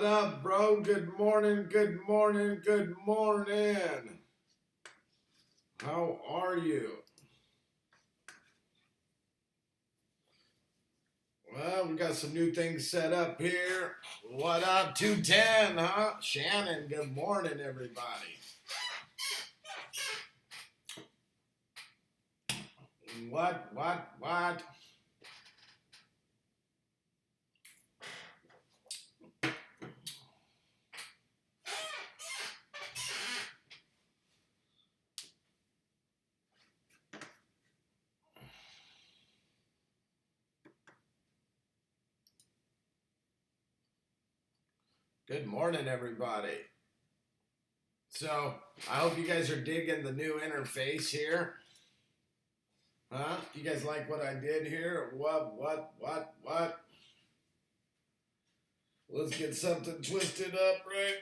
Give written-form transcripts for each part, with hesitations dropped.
up, bro? Good morning, good morning, good morning. How are you? Well, we got some new things set up here. What up, 210, huh? Shannon, good morning, everybody. What? Good morning, everybody. So, I hope you guys are digging the new interface here. Huh? You guys like what I did here? What? Let's get something twisted up right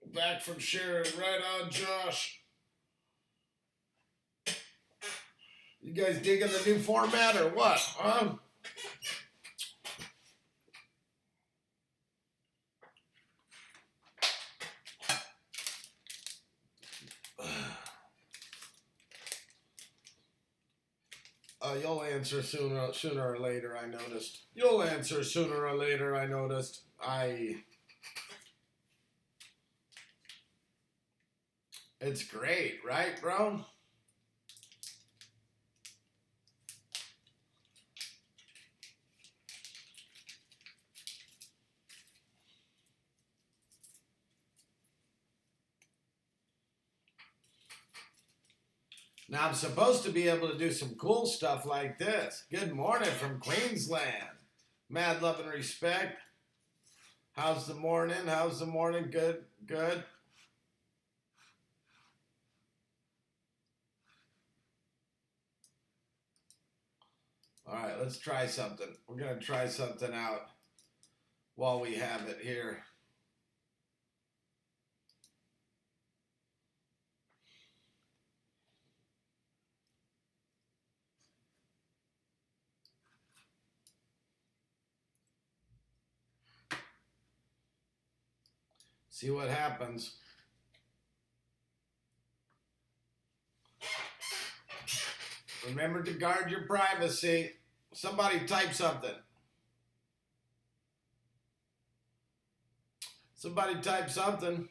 now. Back from Sharon. Right on, Josh. You guys digging the new format or what? Huh? You'll answer sooner or later, I noticed. You'll answer sooner or later, I noticed. It's great, right, bro? Now, I'm supposed to be able to do some cool stuff like this. Good morning from Queensland. Mad love and respect. How's the morning? Good. All right, let's try something. We're going to try something out while we have it here. See what happens. Remember to guard your privacy. Somebody type something. Somebody type something.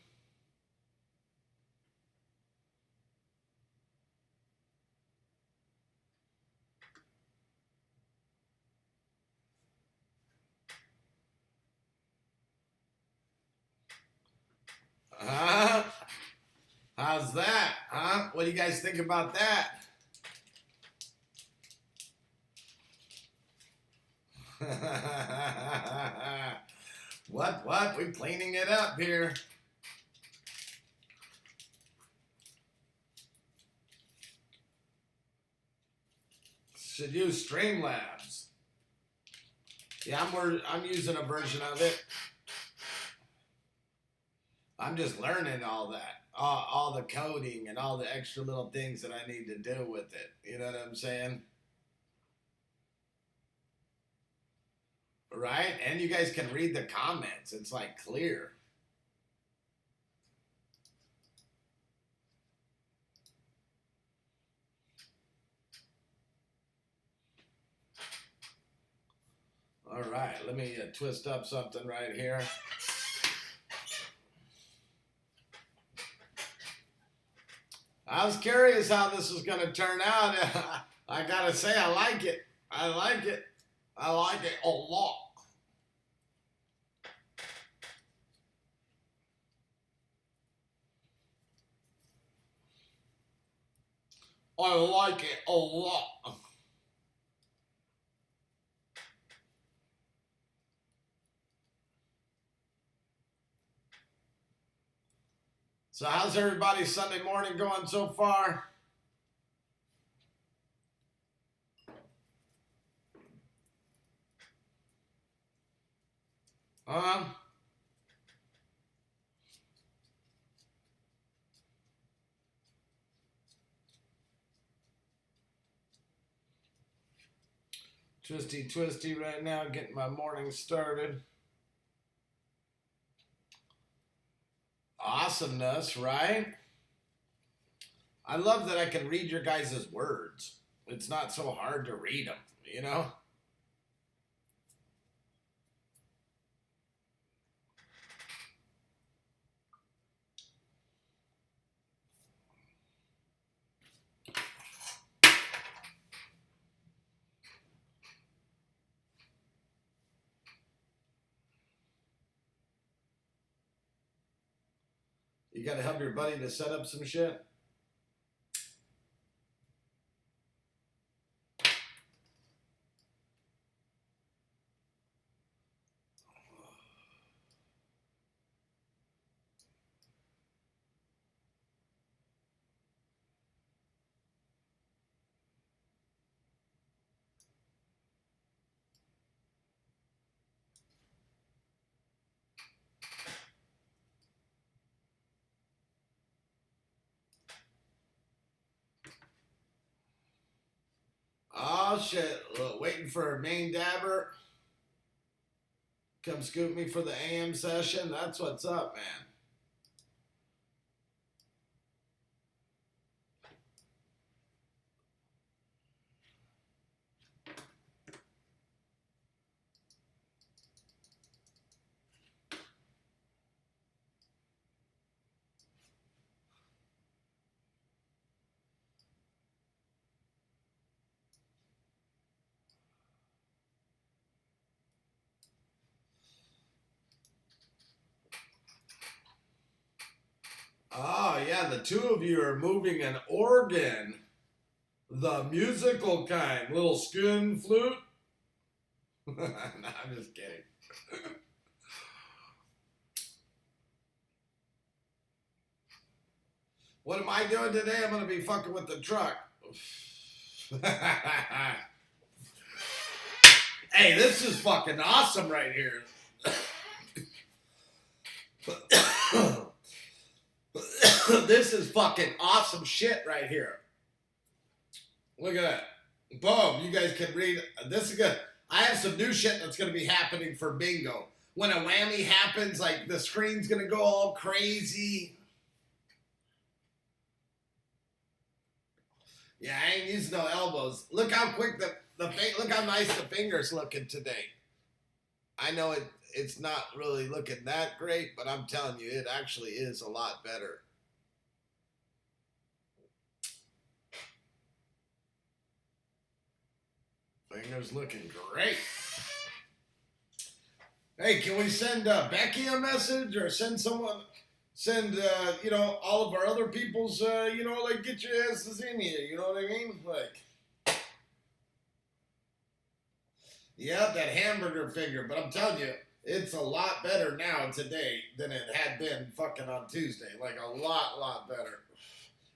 How's that? Huh? What do you guys think about that? What? We're cleaning it up here. Should use Streamlabs. Yeah, I'm using a version of it. I'm just learning all that, all the coding and all the extra little things that I need to do with it. You know what I'm saying? Right? And you guys can read the comments. It's like clear. All right, let me twist up something right here. I was curious how this was going to turn out. I got to say, I like it. I like it a lot. I like it a lot. So how's everybody's Sunday morning going so far? Twisty right now, getting my morning started. Awesomeness, right? I love that I can read your guys' words. It's not so hard to read them, you know? You gotta help your buddy to set up some shit. Oh shit, look, waiting for a main dabber. Come scoop me for the AM session. That's what's up, man. Oh, yeah, the two of you are moving an organ. The musical kind. Little spoon flute. No, I'm just kidding. What am I doing today? I'm going to be fucking with the truck. Hey, this is fucking awesome right here. This is fucking awesome shit right here. Look at that. Boom. You guys can read. This is good. I have some new shit that's going to be happening for bingo. When a whammy happens, like the screen's going to go all crazy. Yeah, I ain't using no elbows. Look how quick look how nice the fingers looking today. I know it's not really looking that great, but I'm telling you, it actually is a lot better. Fingers looking great. Hey, can we send Becky a message or send someone, all of our other people's, like get your asses in here, you know what I mean? Like, yeah, that hamburger finger, but I'm telling you, it's a lot better now today than it had been fucking on Tuesday. Like a lot better.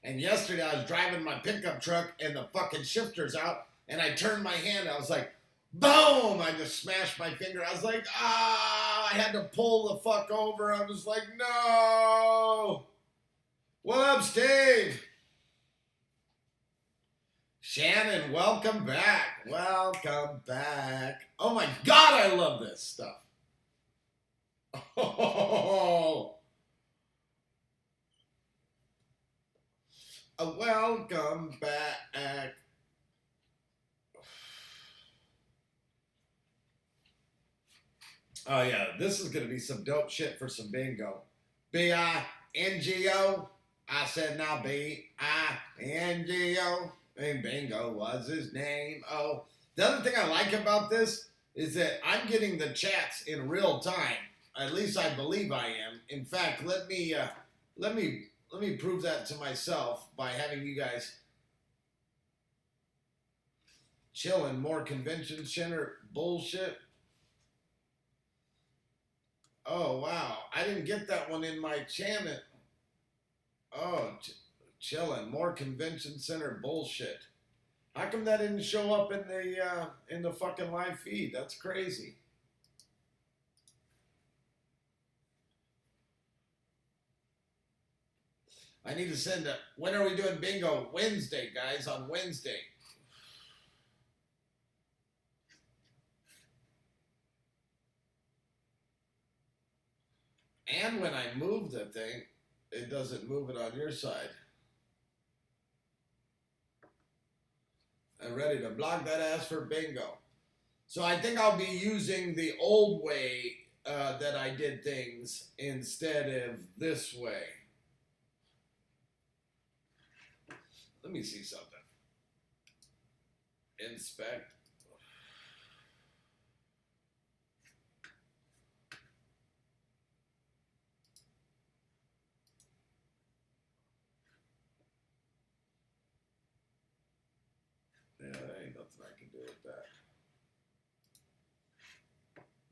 And yesterday I was driving my pickup truck and the fucking shifter's out and I turned my hand. I was like, boom! I just smashed my finger. I was like, I had to pull the fuck over. I was like, no! What up, Steve? Shannon, welcome back. Welcome back. Oh my God, I love this stuff. Oh. Welcome back. Oh yeah, this is gonna be some dope shit for some bingo. B-I-N-G-O. I said now B-I-N-G-O. And bingo was his name. Oh, the other thing I like about this is that I'm getting the chats in real time. At least I believe I am. In fact, let me prove that to myself by having you guys chilling. More convention center bullshit. Oh, wow. I didn't get that one in my channel. Oh, chilling. More convention center bullshit. How come that didn't show up in the fucking live feed? That's crazy. I need to send when are we doing bingo? Wednesday, guys, on Wednesday. And when I move the thing, it doesn't move it on your side. I'm ready to block that ass for bingo. So I think I'll be using the old way that I did things instead of this way. Let me see something. Inspect. Yeah, there ain't nothing I can do with that.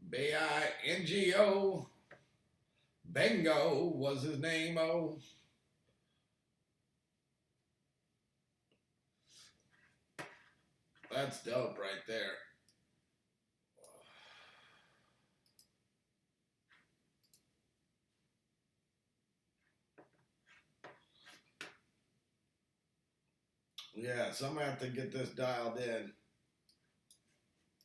B-I-N-G-O. Bingo was his name, oh. That's dope right there. Yeah, so I'm gonna have to get this dialed in.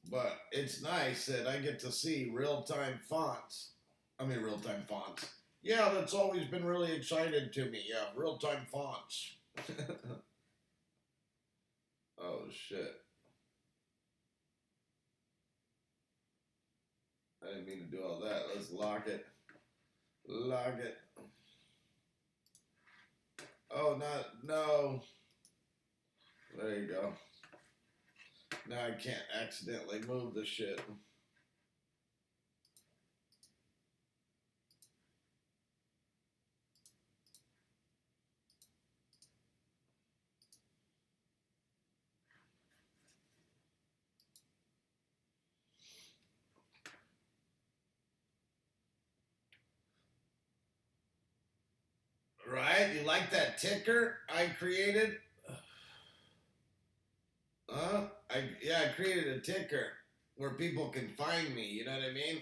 But it's nice that I get to see real-time fonts. I mean, real-time fonts. Yeah, that's always been really exciting to me. Yeah, real-time fonts. Oh, shit. I didn't mean to do all that. Let's lock it. Lock it. Oh, no. There you go. Now I can't accidentally move the shit. Right? You like that ticker I created? Huh? I created a ticker where people can find me, you know what I mean?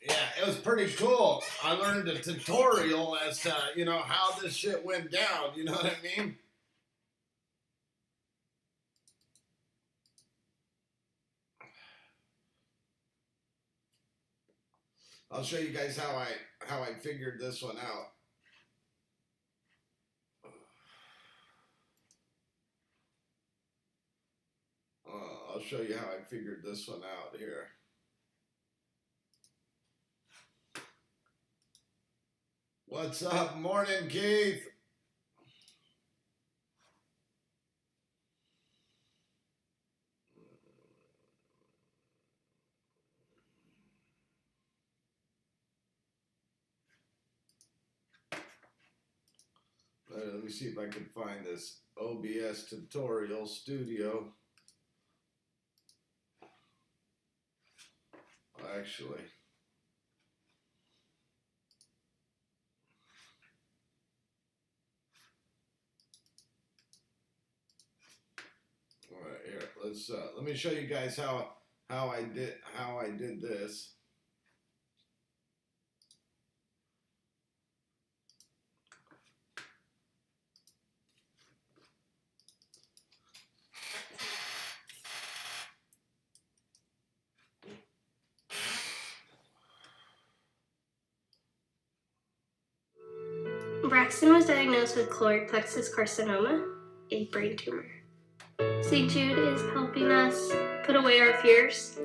Yeah, it was pretty cool. I learned a tutorial as to, how this shit went down, you know what I mean? I'll show you guys how I figured this one out. I'll show you how I figured this one out here. What's up? Morning, Keith. Let me see if I can find this OBS tutorial studio. Actually. All right, here. Let me show you guys how I did this. Braxton was diagnosed with choroid plexus carcinoma, a brain tumor. St. Jude is helping us put away our fears.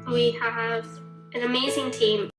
We have an amazing team.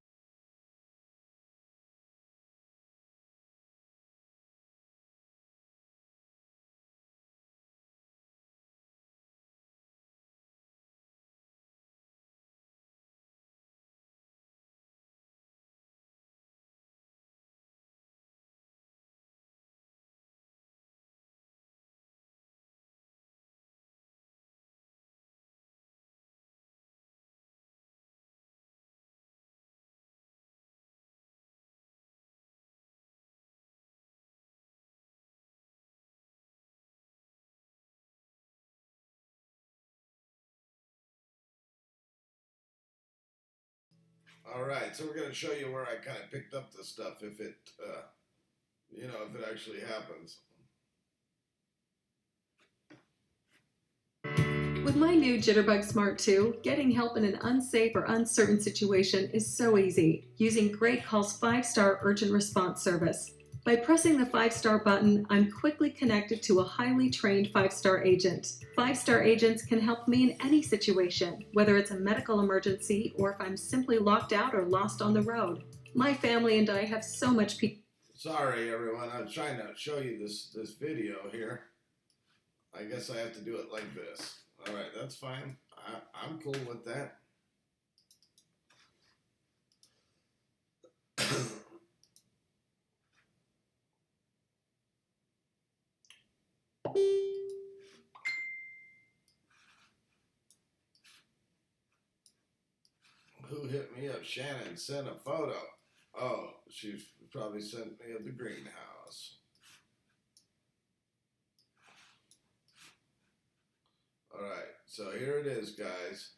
All right, so we're going to show you where I kind of picked up the stuff if it, if it actually happens. With my new Jitterbug Smart 2, getting help in an unsafe or uncertain situation is so easy using Great Call's 5-star urgent response service. By pressing the 5-star button, I'm quickly connected to a highly trained 5-star agent. 5-star agents can help me in any situation, whether it's a medical emergency or if I'm simply locked out or lost on the road. My family and I have so much peace. Sorry, everyone. I'm trying to show you this video here. I guess I have to do it like this. All right, that's fine. I'm cool with that. Who hit me up? Shannon sent a photo. Oh, she probably sent me of the greenhouse. All right, so here it is, guys.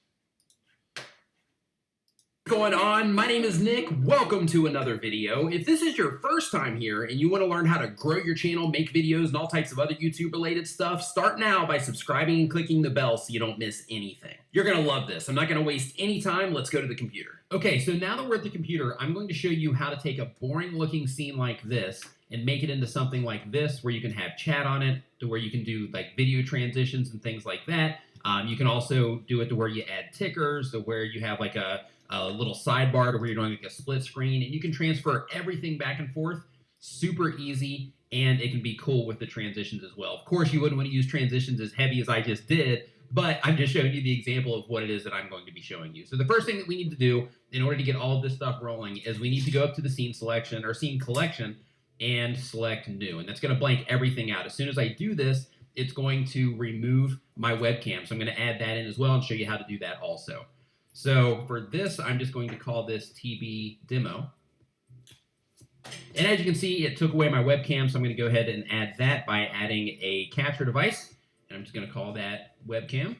What's going on? My name is Nick. Welcome to another video. If this is your first time here and you want to learn how to grow your channel, make videos, and all types of other YouTube related stuff, start now by subscribing and clicking the bell so you don't miss anything. You're going to love this. I'm not going to waste any time. Let's go to the computer. Okay, so now that we're at the computer, I'm going to show you how to take a boring looking scene like this and make it into something like this where you can have chat on it, to where you can do like video transitions and things like that. You can also do it to where you add tickers, to where you have like a little sidebar to where you're doing like a split screen, and you can transfer everything back and forth. Super easy, and it can be cool with the transitions as well. Of course, you wouldn't want to use transitions as heavy as I just did, but I'm just showing you the example of what it is that I'm going to be showing you. So the first thing that we need to do in order to get all of this stuff rolling is we need to go up to the scene selection or scene collection and select new, and that's going to blank everything out. As soon as I do this, it's going to remove my webcam. So I'm going to add that in as well and show you how to do that also. So for this, I'm just going to call this TB demo. And as you can see, it took away my webcam, so I'm going to go ahead and add that by adding a capture device. And I'm just going to call that webcam.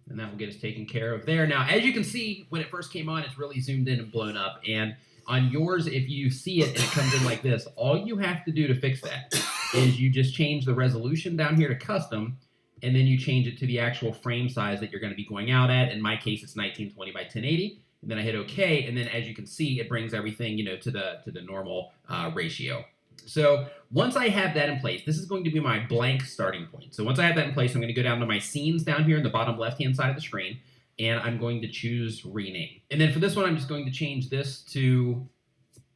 And that will get us taken care of there. Now, as you can see, when it first came on, it's really zoomed in and blown up. And on yours, if you see it and it comes in like this, all you have to do to fix that is you just change the resolution down here to custom, and then you change it to the actual frame size that you're going to be going out at. In my case, it's 1920 by 1080. And then I hit OK, and then as you can see, it brings everything, to the normal ratio. So once I have that in place, this is going to be my blank starting point. So once I have that in place, I'm going to go down to my scenes down here in the bottom left-hand side of the screen, and I'm going to choose rename. And then for this one, I'm just going to change this to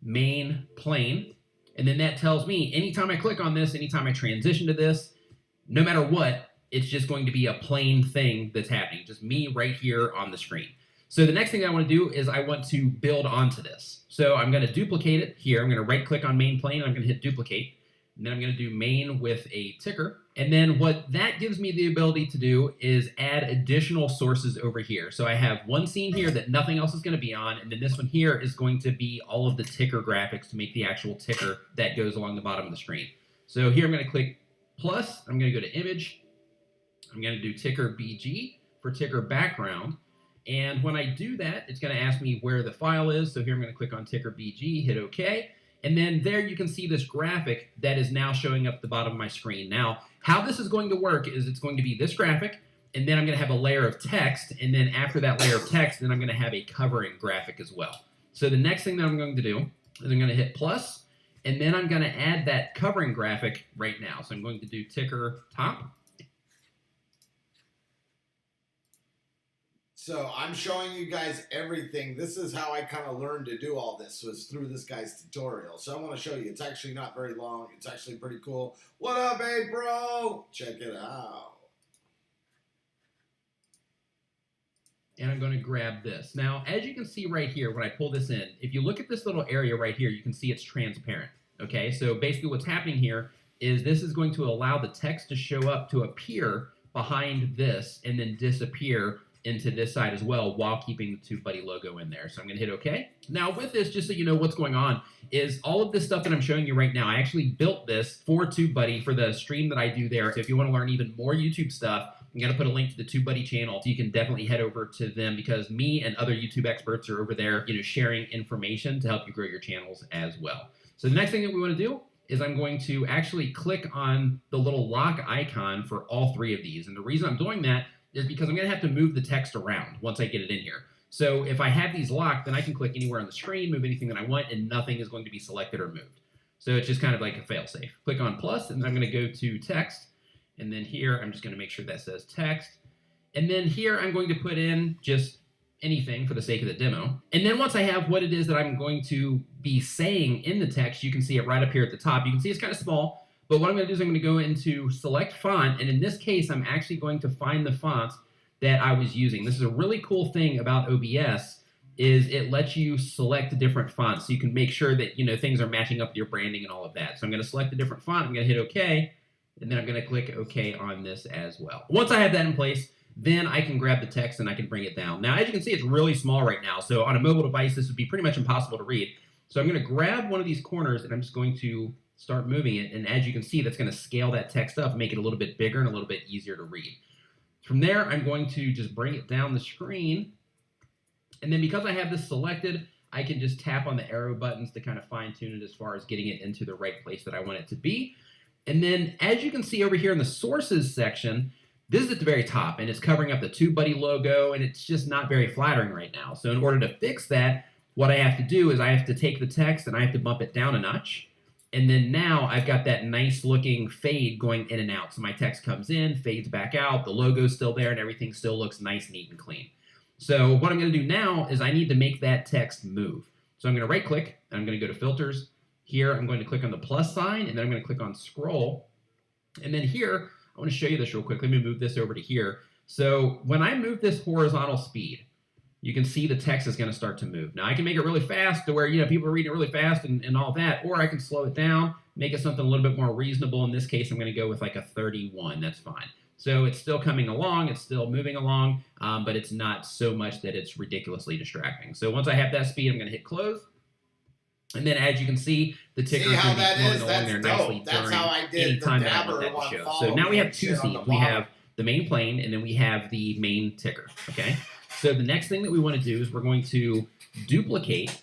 main plane. And then that tells me anytime I click on this, anytime I transition to this, no matter what, it's just going to be a plain thing that's happening, just me right here on the screen. So the next thing I want to do is I want to build onto this. So I'm going to duplicate it here. I'm going to right click on main plane, and I'm going to hit duplicate. And then I'm going to do main with a ticker. And then what that gives me the ability to do is add additional sources over here. So I have one scene here that nothing else is going to be on, and then this one here is going to be all of the ticker graphics to make the actual ticker that goes along the bottom of the screen. So here I'm going to click plus. I'm going to go to image. I'm going to do ticker BG for ticker background. And when I do that, it's going to ask me where the file is. So here I'm going to click on ticker BG, hit OK. And then there you can see this graphic that is now showing up at the bottom of my screen. Now, how this is going to work is it's going to be this graphic, and then I'm going to have a layer of text. And then after that layer of text, then I'm going to have a covering graphic as well. So the next thing that I'm going to do is I'm going to hit plus, and then I'm going to add that covering graphic right now. So I'm going to do ticker top. So I'm showing you guys everything. This is how I kind of learned to do all this, was through this guy's tutorial. So I want to show you. It's actually not very long. It's actually pretty cool. What up, hey bro? Check it out. And I'm going to grab this. Now, as you can see right here, when I pull this in, if you look at this little area right here, you can see it's transparent. Okay, so basically what's happening here is this is going to allow the text to show up, to appear behind this, and then disappear into this side as well, while keeping the TubeBuddy logo in there. So I'm going to hit OK. Now with this, just so you know what's going on, is all of this stuff that I'm showing you right now, I actually built this for TubeBuddy for the stream that I do there. So if you want to learn even more YouTube stuff, I'm going to put a link to the TubeBuddy channel, so you can definitely head over to them, because me and other YouTube experts are over there, sharing information to help you grow your channels as well. So the next thing that we want to do is I'm going to actually click on the little lock icon for all three of these. And the reason I'm doing that is because I'm going to have to move the text around once I get it in here. So if I have these locked, then I can click anywhere on the screen, move anything that I want, and nothing is going to be selected or moved. So it's just kind of like a fail-safe. Click on plus, and then I'm going to go to text. And then here, I'm just going to make sure that says text. And then here, I'm going to put in just anything for the sake of the demo. And then once I have what it is that I'm going to be saying in the text, you can see it right up here at the top. You can see it's kind of small, but what I'm going to do is I'm going to go into select font. And in this case, I'm actually going to find the font that I was using. This is a really cool thing about OBS is it lets you select different fonts so you can make sure that things are matching up with your branding and all of that. So I'm going to select a different font. I'm going to hit OK, and then I'm going to click OK on this as well. Once I have that in place, then I can grab the text and I can bring it down. Now, as you can see, it's really small right now. So on a mobile device, this would be pretty much impossible to read. So I'm going to grab one of these corners and I'm just going to start moving it. And as you can see, that's going to scale that text up, make it a little bit bigger and a little bit easier to read. From there, I'm going to just bring it down the screen. And then because I have this selected, I can just tap on the arrow buttons to kind of fine tune it as far as getting it into the right place that I want it to be. And then as you can see over here in the sources section, this is at the very top, and it's covering up the TubeBuddy logo, and it's just not very flattering right now. So in order to fix that, what I have to do is I have to take the text and I have to bump it down a notch. And then now I've got that nice looking fade going in and out. So my text comes in, fades back out, the logo's still there, and everything still looks nice, neat, and clean. So what I'm going to do now is I need to make that text move. So I'm going to right click, and I'm going to go to filters. Here I'm going to click on the plus sign, and then I'm going to click on scroll. And then here, I want to show you this real quick. Let me move this over to here. So when I move this horizontal speed, you can see the text is going to start to move. Now I can make it really fast to where people are reading it really fast and all that, or I can slow it down, make it something a little bit more reasonable. In this case, I'm going to go with like a 31. That's fine. So it's still coming along, it's still moving along, but it's not so much that it's ridiculously distracting. So once I have that speed, I'm going to hit close. And then as you can see, the ticker is going to be flowing along there nicely during any time that I want that to show. So now we have two scenes. We have the main plane, and then we have the main ticker, okay? So the next thing that we want to do is we're going to duplicate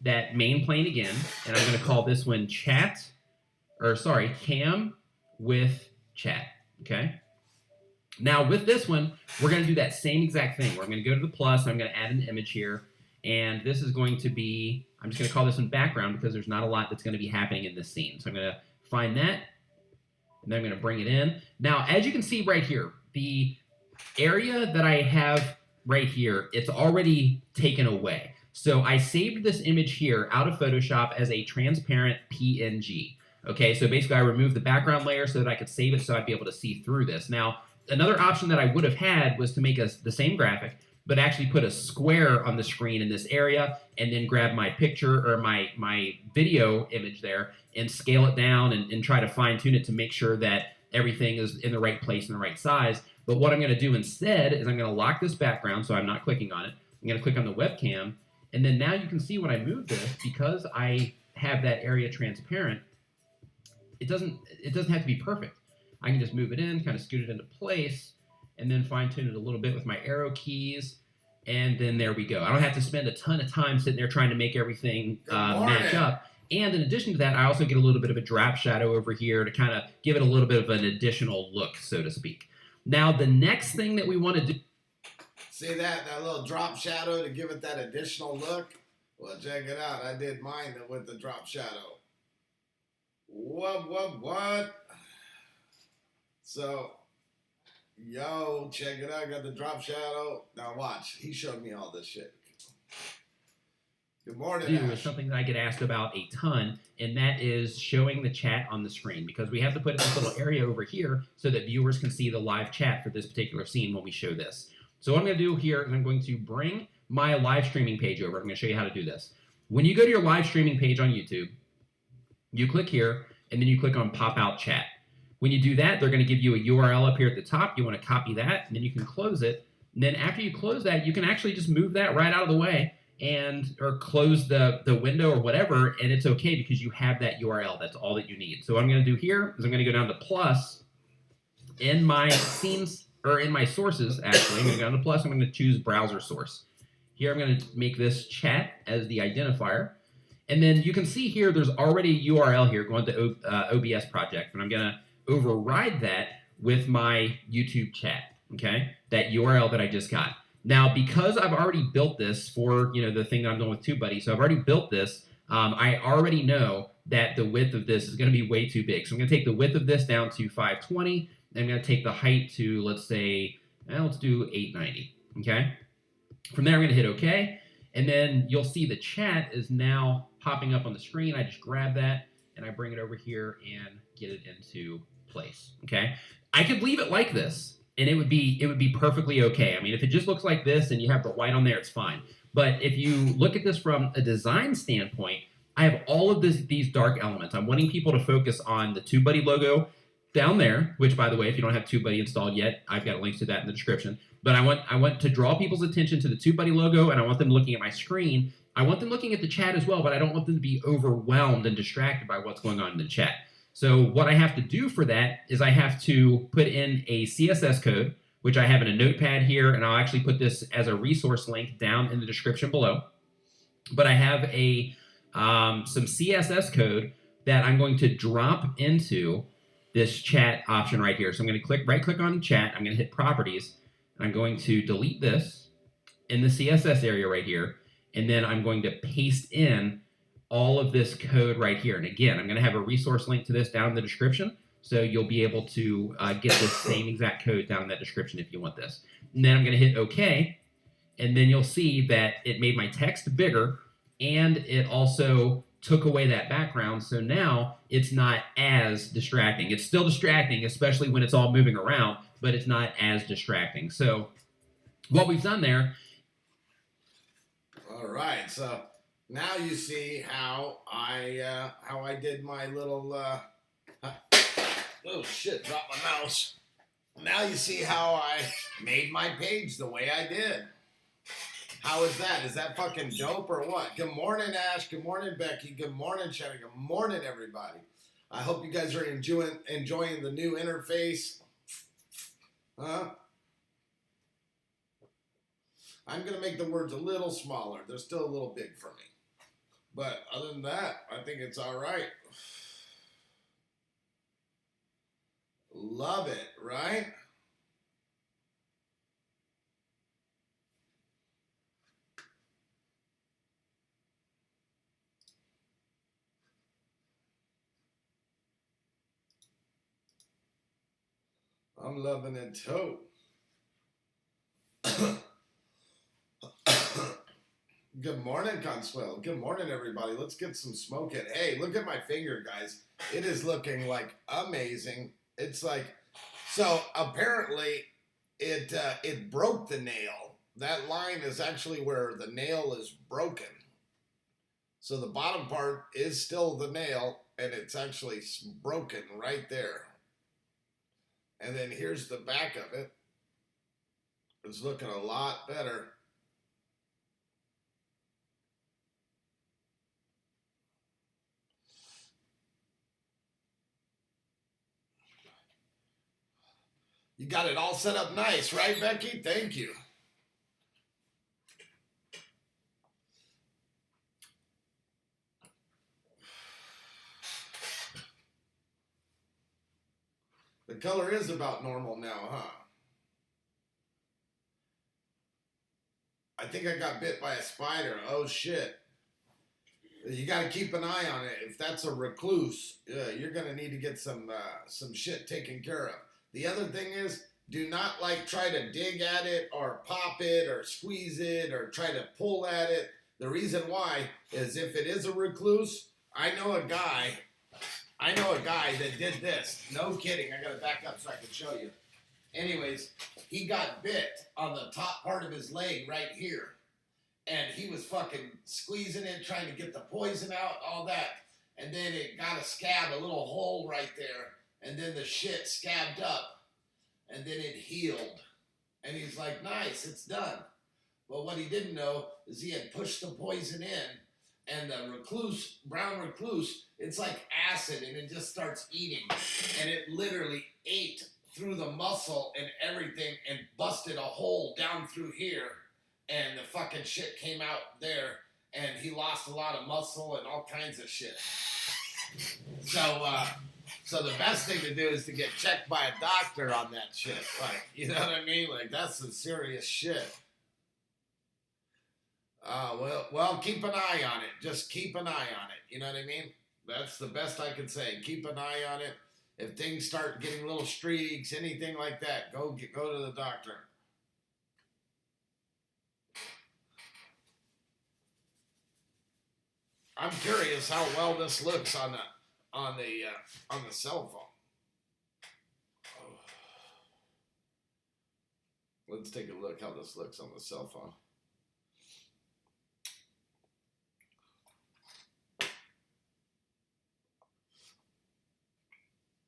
that main plane again, and I'm going to call this one cam with chat, okay? Now with this one, we're going to do that same exact thing. We're going to go to the plus, and I'm going to add an image here, and this is going to be, I'm just going to call this one background because there's not a lot that's going to be happening in this scene. So I'm going to find that, and then I'm going to bring it in. Now, as you can see right here, the area that I have right here, it's already taken away. So I saved this image here out of Photoshop as a transparent PNG. Okay, so basically I removed the background layer so that I could save it so I'd be able to see through this. Now, another option that I would have had was to make the same graphic, but actually put a square on the screen in this area and then grab my picture or my video image there and scale it down and try to fine tune it to make sure that everything is in the right place and the right size. But what I'm going to do instead is I'm going to lock this background so I'm not clicking on it. I'm going to click on the webcam, and then now you can see when I move this, because I have that area transparent, it doesn't have to be perfect. I can just move it in, kind of scoot it into place, and then fine tune it a little bit with my arrow keys, and then there we go. I don't have to spend a ton of time sitting there trying to make everything match up. And in addition to that, I also get a little bit of a drop shadow over here to kind of give it a little bit of an additional look, so to speak. Now, the next thing that we want to do... See that little drop shadow to give it that additional look? Well, check it out. I did mine with the drop shadow. What? So, yo, check it out. I got the drop shadow. Now watch. He showed me all this shit. Good morning, Ash. Is something that I get asked about a ton, and that is showing the chat on the screen, because we have to put in this little area over here so that viewers can see the live chat for this particular scene when we show this. So what I'm going to do here is I'm going to bring my live streaming page over. I'm going to show you how to do this. When you go to your live streaming page on YouTube, you click here, and then you click on Pop Out Chat. When you do that, they're going to give you a URL up here at the top. You want to copy that, and then you can close it. And then after you close that, you can actually just move that right out of the way or close the window or whatever, and it's okay because you have that URL. That's all that you need. So what I'm going to do here is I'm going to go down to plus in my scenes, or in my sources, actually. I'm going to go down to plus. I'm going to choose browser source. Here I'm going to make this chat as the identifier. And then you can see here there's already a URL here going to OBS project, and I'm going to override that with my YouTube chat. okay? That URL that I just got. Now, because I've already built this for, the thing that I'm doing with TubeBuddy, so I've already built this, I already know that the width of this is going to be way too big. So I'm going to take the width of this down to 520, and I'm going to take the height to, let's say, let's do 890, okay? From there, I'm going to hit OK, and then you'll see the chat is now popping up on the screen. I just grab that, and I bring it over here and get it into place, okay? I could leave it like this, and it would be perfectly okay. I mean, if it just looks like this and you have the white on there, it's fine. But if you look at this from a design standpoint, I have all of these dark elements. I'm wanting people to focus on the TubeBuddy logo down there, which, by the way, if you don't have TubeBuddy installed yet, I've got links to that in the description. But I want to draw people's attention to the TubeBuddy logo, and I want them looking at my screen. I want them looking at the chat as well, but I don't want them to be overwhelmed and distracted by what's going on in the chat. So what I have to do for that is I have to put in a CSS code, which I have in a notepad here, and I'll actually put this as a resource link down in the description below. But I have some CSS code that I'm going to drop into this chat option right here. So I'm going to right-click on chat. I'm going to hit properties. I'm going to delete this in the CSS area right here, and then I'm going to paste in all of this code right here. And again, I'm going to have a resource link to this down in the description, so you'll be able to get this same exact code down in that description if you want this. And then I'm going to hit OK, and then you'll see that it made my text bigger, and it also took away that background, so now it's not as distracting. It's still distracting, especially when it's all moving around, but it's not as distracting. So what we've done there. All right, so now you see how I did my little oh shit, dropped my mouse. Now you see how I made my page the way I did. How is that? Is that fucking dope or what? Good morning, Ash. Good morning, Becky. Good morning, Shannon. Good morning, everybody. I hope you guys are enjoying the new interface. Huh? I'm going to make the words a little smaller. They're still a little big for me. But other than that, I think it's all right. Love it, right? I'm loving it too. Good morning, Consuelo. Good morning, everybody. Let's get some smoke in. Hey, look at my finger, guys. It is looking like amazing. It's like, so apparently it broke the nail. That line is actually where the nail is broken. So the bottom part is still the nail, and it's actually broken right there. And then here's the back of it. It's looking a lot better. You got it all set up nice, right, Becky? Thank you. The color is about normal now, huh? I think I got bit by a spider. Oh, shit. You got to keep an eye on it. If that's a recluse, you're going to need to get some shit taken care of. The other thing is, do not try to dig at it or pop it or squeeze it or try to pull at it. The reason why is if it is a recluse, I know a guy that did this. No kidding. I got to back up so I can show you. Anyways, he got bit on the top part of his leg right here. And he was fucking squeezing it, trying to get the poison out, all that. And then it got a scab, a little hole right there. And then the shit scabbed up. And then it healed. And he's like, nice, it's done. But what he didn't know is he had pushed the poison in. And the recluse, brown recluse, it's like acid. And it just starts eating. And it literally ate through the muscle and everything. And busted a hole down through here. And the fucking shit came out there. And he lost a lot of muscle and all kinds of shit. So, So the best thing to do is to get checked by a doctor on that shit. Like, you know what I mean? Like, that's some serious shit. Well, keep an eye on it. Just keep an eye on it. You know what I mean? That's the best I can say. Keep an eye on it. If things start getting little streaks, anything like that, go to the doctor. I'm curious how well this looks on the cell phone. Let's take a look how this looks on the cell phone.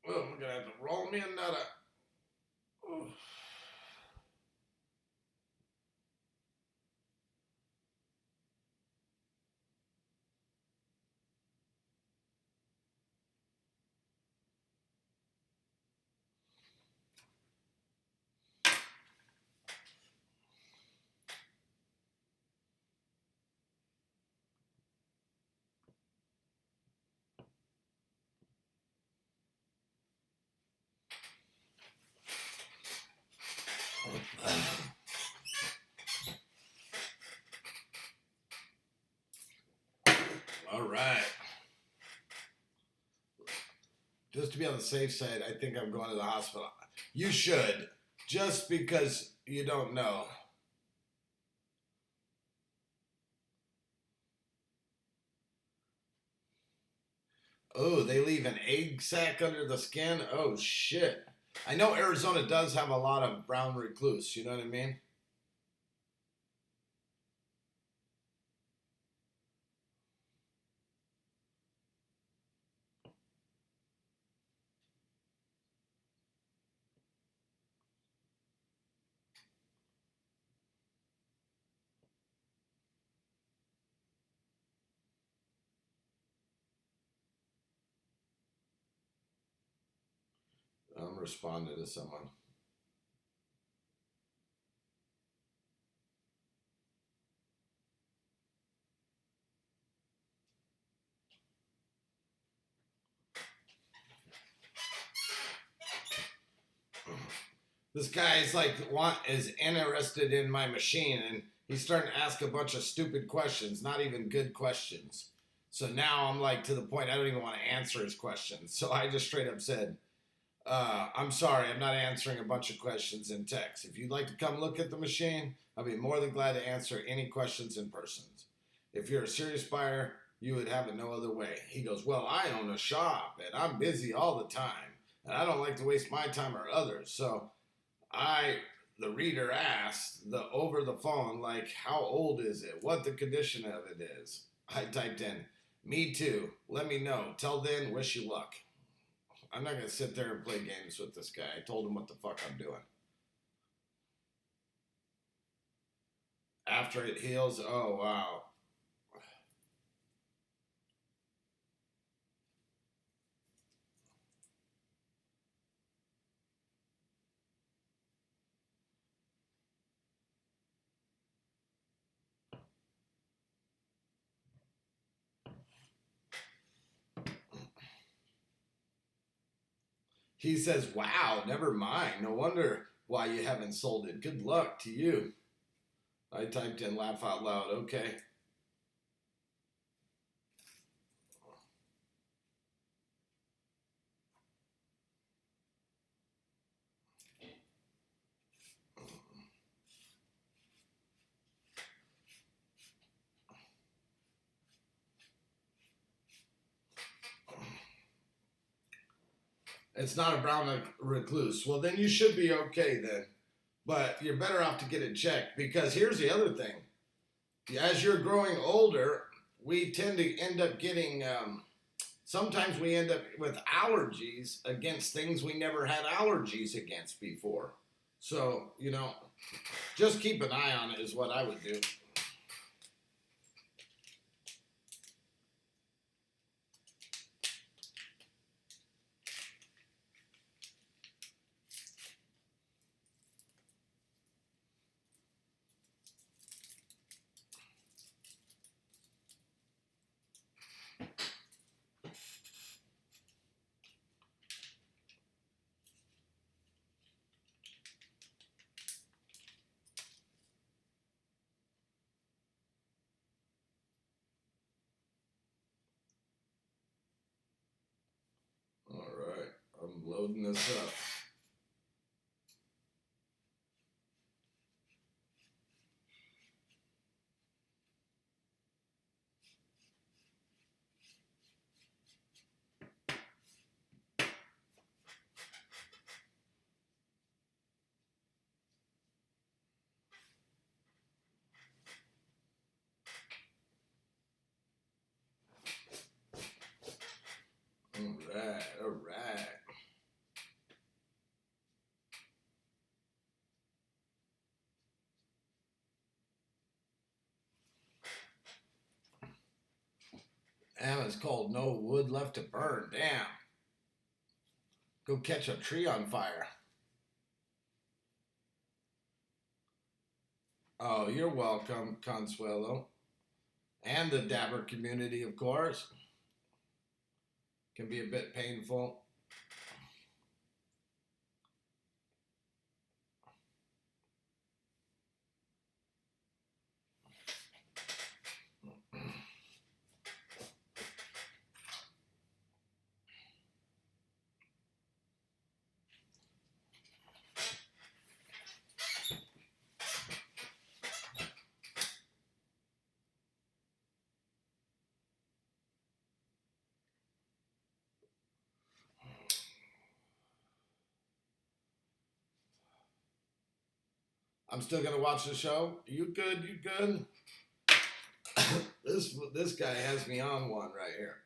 Oh, I'm gonna have to roll me another. Oh. All right. Just to be on the safe side, I think I'm going to the hospital. You should, just because you don't know. Oh, they leave an egg sac under the skin? Oh, shit. I know Arizona does have a lot of brown recluse, you know what I mean? I'm responding to someone. This guy is interested in my machine, and he's starting to ask a bunch of stupid questions, not even good questions. So now I'm like to the point I don't even want to answer his questions. So I just straight up said, I'm sorry, I'm not answering a bunch of questions in text. If you'd like to come look at the machine, I'll be more than glad to answer any questions in person. If you're a serious buyer, you would have it no other way. He goes, well, I own a shop, and I'm busy all the time, and I don't like to waste my time or others. So the reader asked over the phone, like, how old is it? What the condition of it is. I typed in, me too. Let me know. Till then, wish you luck. I'm not going to sit there and play games with this guy. I told him what the fuck I'm doing. After it heals, oh, wow. He says, wow, never mind. No wonder why you haven't sold it. Good luck to you. I typed in laugh out loud. Okay. It's not a brown recluse. Well, then you should be okay then. But you're better off to get it checked, because here's the other thing. As you're growing older, we tend to end up getting, sometimes we end up with allergies against things we never had allergies against before. So, just keep an eye on it is what I would do. Loading this up. All right. Damn, it's cold. No wood left to burn. Damn. Go catch a tree on fire. Oh, you're welcome, Consuelo. And the Dabber community, of course. Can be a bit painful. I'm still gonna watch the show. You good? You good? This guy has me on one right here.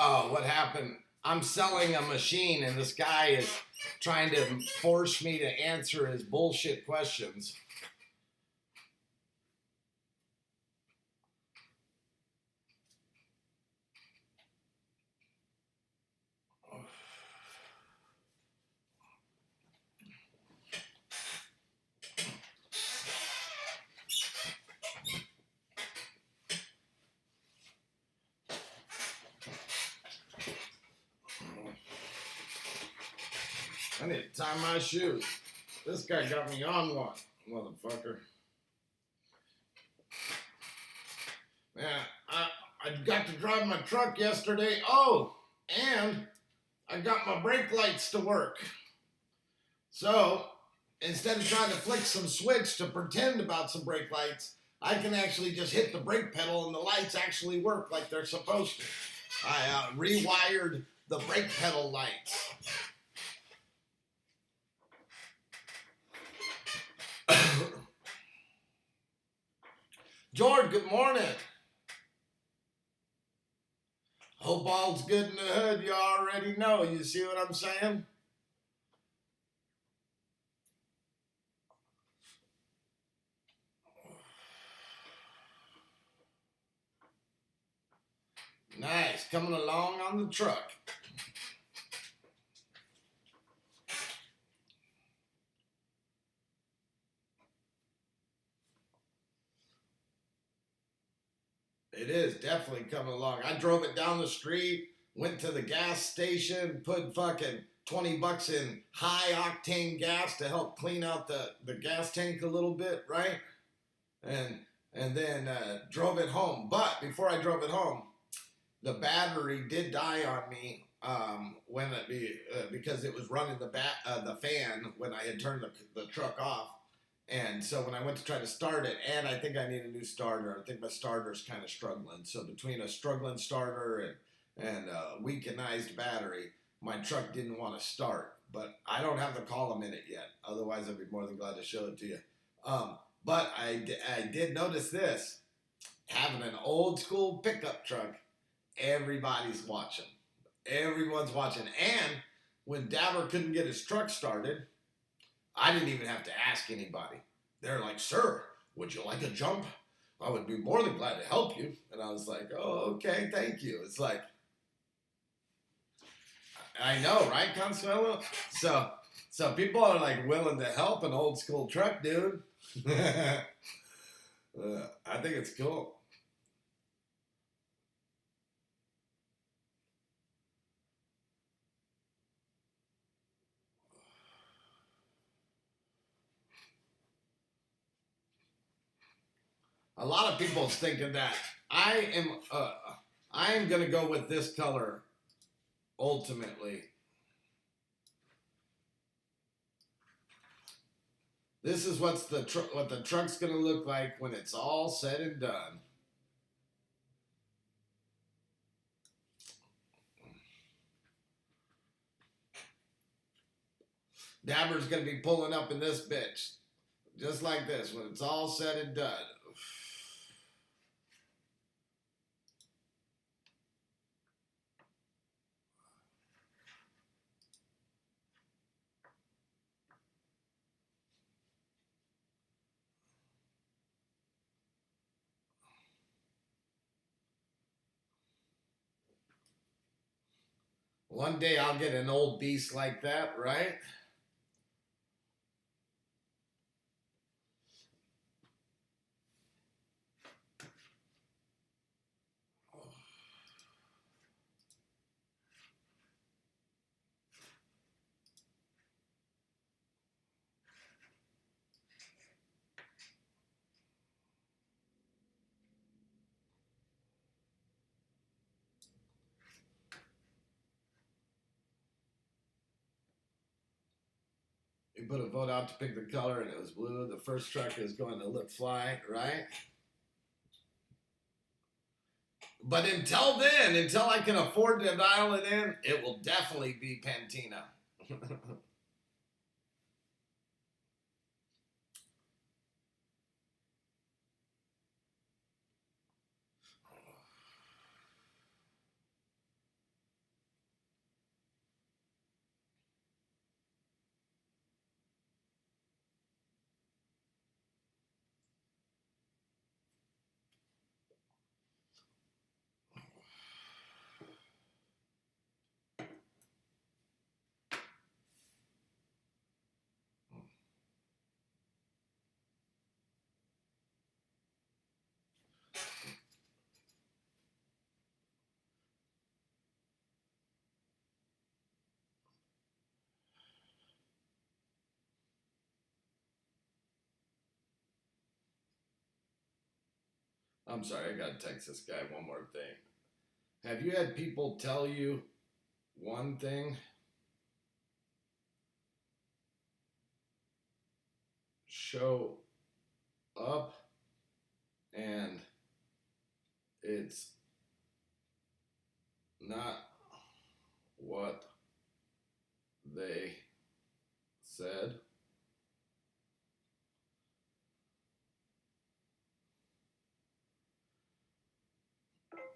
Oh, what happened? I'm selling a machine and this guy is trying to force me to answer his bullshit questions. I need to tie my shoes. This guy got me on one, motherfucker. Man, I got to drive my truck yesterday. Oh, and I got my brake lights to work. So, instead of trying to flick some switch to pretend about some brake lights, I can actually just hit the brake pedal and the lights actually work like they're supposed to. I rewired the brake pedal lights. George, good morning. Hope all's good in the hood. You already know. You see what I'm saying? Nice. Coming along on the truck. It is definitely coming along. I drove it down the street, went to the gas station, put fucking 20 bucks in high octane gas to help clean out the gas tank a little bit, right? And then drove it home. But before I drove it home, the battery did die on me because it was running the fan when I had turned the truck off. And so when I went to try to start it, and I think I need a new starter. I think my starter's kind of struggling. So between a struggling starter and a weakenized battery, my truck didn't want to start. But I don't have the column in it yet. Otherwise, I'd be more than glad to show it to you. But I did notice this. Having an old school pickup truck, everybody's watching. Everyone's watching. And when Dabber couldn't get his truck started, I didn't even have to ask anybody. They're like, "Sir, would you like a jump? I would be more than glad to help you." And I was like, "Oh, okay, thank you." It's like, I know, right, Consuelo? So people are like willing to help an old school truck, dude. I think it's cool. A lot of people's thinking that I am gonna go with this color ultimately. This is what the truck's gonna look like when it's all said and done. Dabber's gonna be pulling up in this bitch, just like this, when it's all said and done. One day I'll get an old beast like that, right? We put a vote out to pick the color and it was blue. The first truck is going to look fly, right? But until then, until I can afford to dial it in, it will definitely be Pantina. I'm sorry, I gotta text this guy one more thing. Have you had people tell you one thing, show up, and it's not what they said?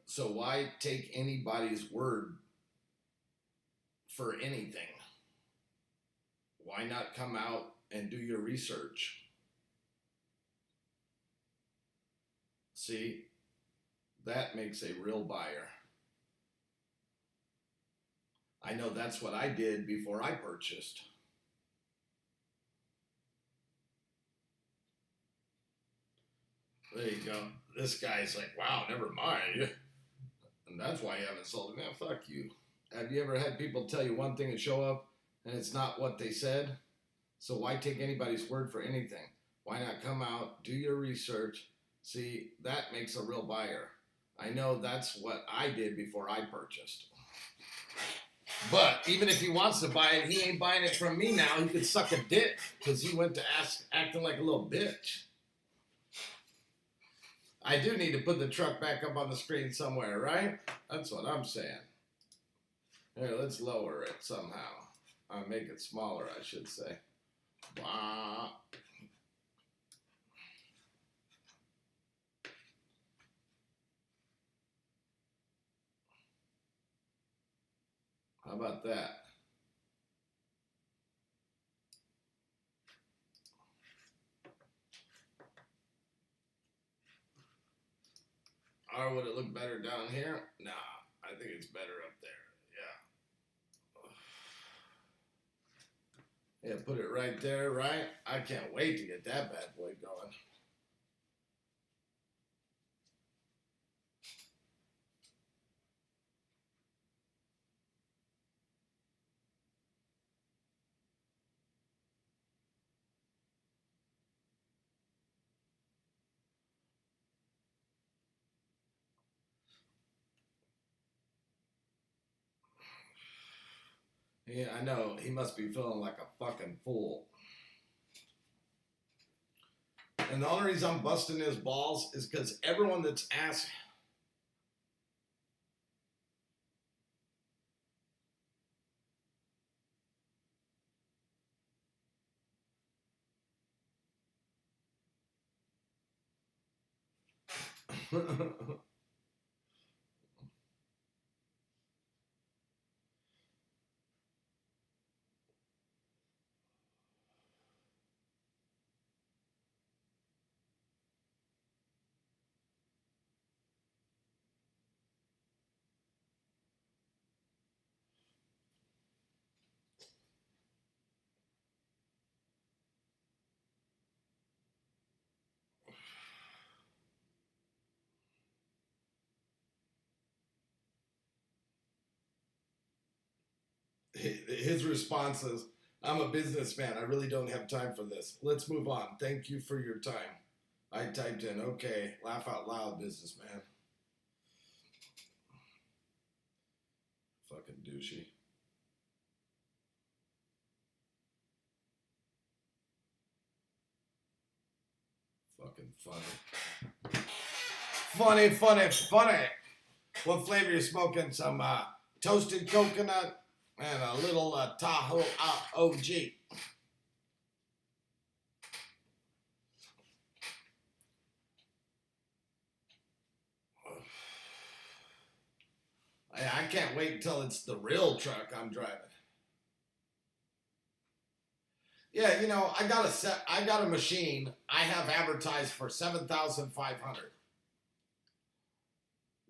So why take anybody's word for anything? Why not come out and do your research? See, that makes a real buyer. I know that's what I did before I purchased. There you go. This guy's like, wow, never mind. And that's why you haven't sold it. Man, fuck you. Have you ever had people tell you one thing and show up and it's not what they said? So why take anybody's word for anything? Why not come out, do your research? See, that makes a real buyer. I know that's what I did before I purchased. But even if he wants to buy it, he ain't buying it from me now. He could suck a dick because he went to acting like a little bitch. I do need to put the truck back up on the screen somewhere, right? That's what I'm saying. Here, let's lower it somehow. Make it smaller, I should say. Blah. How about that? Or would it look better down here? Nah, I think it's better up there. Yeah. Yeah, put it right there, right? I can't wait to get that bad boy going. Yeah, I know. He must be feeling like a fucking fool. And the only reason I'm busting his balls is because everyone that's asked. His response is, I'm a businessman. I really don't have time for this. Let's move on. Thank you for your time. I typed in, okay, laugh out loud, businessman. Fucking douchey. Fucking funny. Funny. What flavor you smoking? Some toasted coconut and a little Tahoe OG. I can't wait until it's the real truck I'm driving. Yeah, you know, I got a machine I have advertised for $7,500.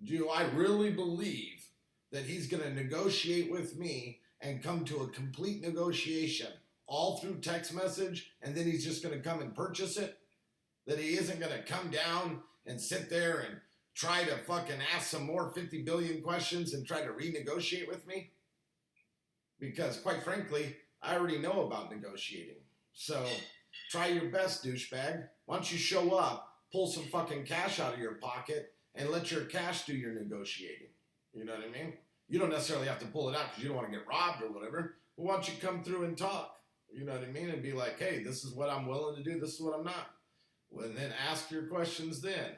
Do I really believe that he's going to negotiate with me and come to a complete negotiation all through text message, and then he's just going to come and purchase it? That he isn't going to come down and sit there and try to fucking ask some more 50 billion questions and try to renegotiate with me? Because quite frankly, I already know about negotiating. So try your best, douchebag. Why don't you show up, pull some fucking cash out of your pocket, and let your cash do your negotiating. You know what I mean? You don't necessarily have to pull it out because you don't want to get robbed or whatever. But why don't you come through and talk? You know what I mean? And be like, hey, this is what I'm willing to do. This is what I'm not. Well, and then ask your questions then.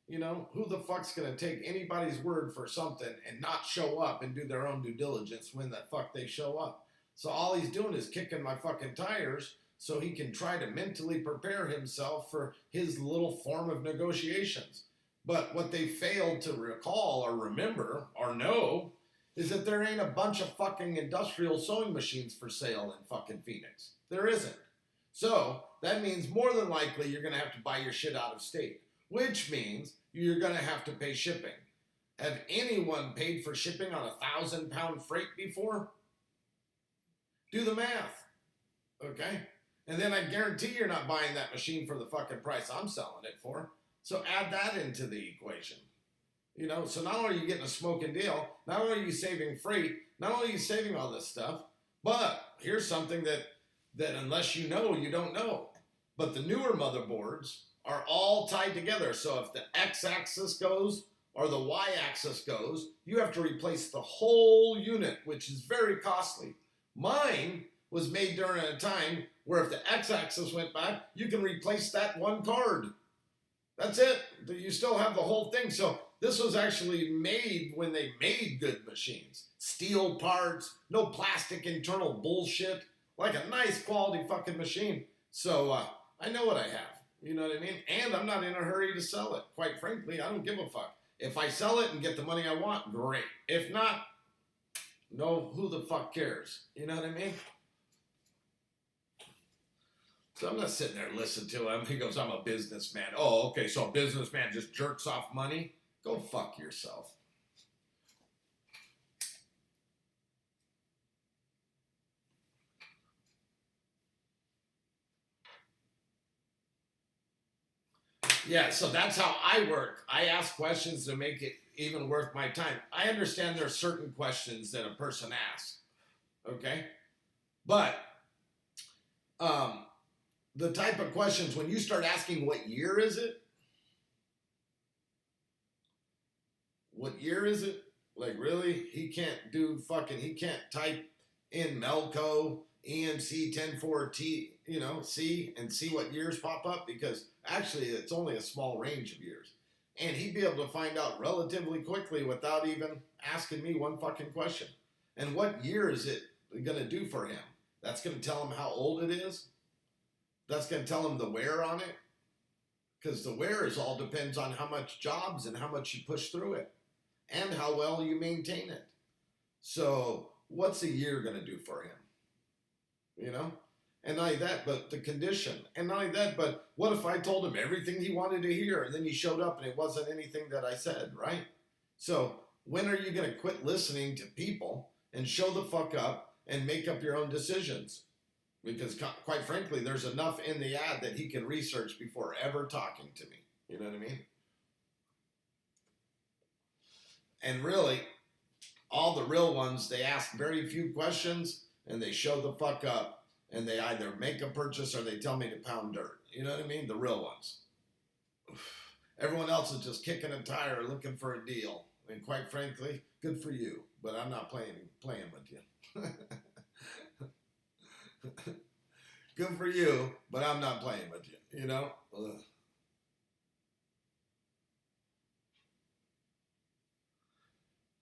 You know, who the fuck's going to take anybody's word for something and not show up and do their own due diligence when the fuck they show up? So all he's doing is kicking my fucking tires so he can try to mentally prepare himself for his little form of negotiations. But what they failed to recall or remember or know is that there ain't a bunch of fucking industrial sewing machines for sale in fucking Phoenix. There isn't. So that means more than likely you're going to have to buy your shit out of state, which means you're going to have to pay shipping. Have anyone paid for shipping on 1,000-pound freight before? Do the math. Okay? And then I guarantee you're not buying that machine for the fucking price I'm selling it for. So add that into the equation. You know, so not only are you getting a smoking deal, not only are you saving freight, not only are you saving all this stuff, but here's something that unless you know, you don't know. But the newer motherboards are all tied together. So if the X-axis goes or the Y-axis goes, you have to replace the whole unit, which is very costly. Mine was made during a time where if the X-axis went back, you can replace that one card. That's it. You still have the whole thing. So this was actually made when they made good machines. Steel parts, no plastic internal bullshit. Like a nice quality fucking machine. So I know what I have. You know what I mean? And I'm not in a hurry to sell it. Quite frankly, I don't give a fuck. If I sell it and get the money I want, great. If not, No, who the fuck cares? You know what I mean? So I'm not sitting there listening to him. He goes, I'm a businessman. Oh, okay, so a businessman just jerks off money? Go fuck yourself. Yeah, so that's how I work. I ask questions to make it even worth my time. I understand there are certain questions that a person asks, okay? But the type of questions, when you start asking what year is it? What year is it? Like, really? He can't type in Melco EMC 104T, C, and see what years pop up, because actually it's only a small range of years. And he'd be able to find out relatively quickly without even asking me one fucking question. And what year is it going to do for him? That's going to tell him how old it is. That's going to tell him the wear on it. Because the wear is all depends on how much jobs and how much you push through it. And how well you maintain it. So what's a year going to do for him? And not only that, but the condition. And not only that, but what if I told him everything he wanted to hear and then he showed up and it wasn't anything that I said, right? So when are you going to quit listening to people and show the fuck up and make up your own decisions? Because quite frankly, there's enough in the ad that he can research before ever talking to me. You know what I mean? And really, all the real ones, they ask very few questions and they show the fuck up. And they either make a purchase or they tell me to pound dirt. You know what I mean? The real ones. Everyone else is just kicking a tire looking for a deal. And quite frankly, good for you. But I'm not playing with you. Good for you, but I'm not playing with you. Ugh.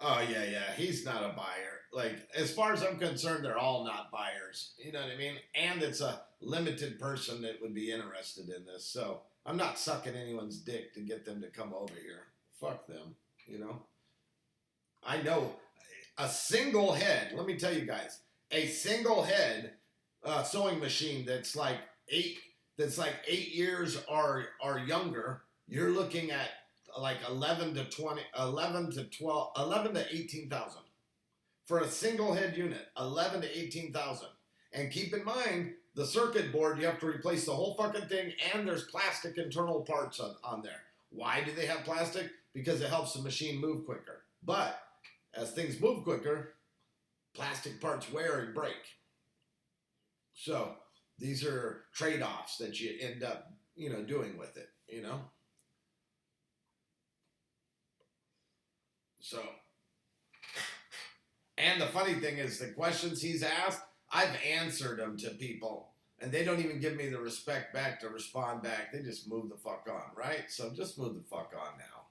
Oh, yeah. He's not a buyer. Like, as far as I'm concerned, they're all not buyers. You know what I mean? And it's a limited person that would be interested in this. So I'm not sucking anyone's dick to get them to come over here. Fuck them, I know a single head, let me tell you guys, a single head sewing machine that's like 8 years or younger, you're looking at like 11 to 18,000 for a single head unit. 11 to 18,000. And keep in mind, the circuit board, you have to replace the whole fucking thing, and there's plastic internal parts on there. Why do they have plastic? Because it helps the machine move quicker. But as things move quicker, plastic parts wear and break. So these are trade-offs that you end up, doing with it, So, and the funny thing is, the questions he's asked, I've answered them to people, and they don't even give me the respect back to respond back. They just move the fuck on, right? So just move the fuck on now.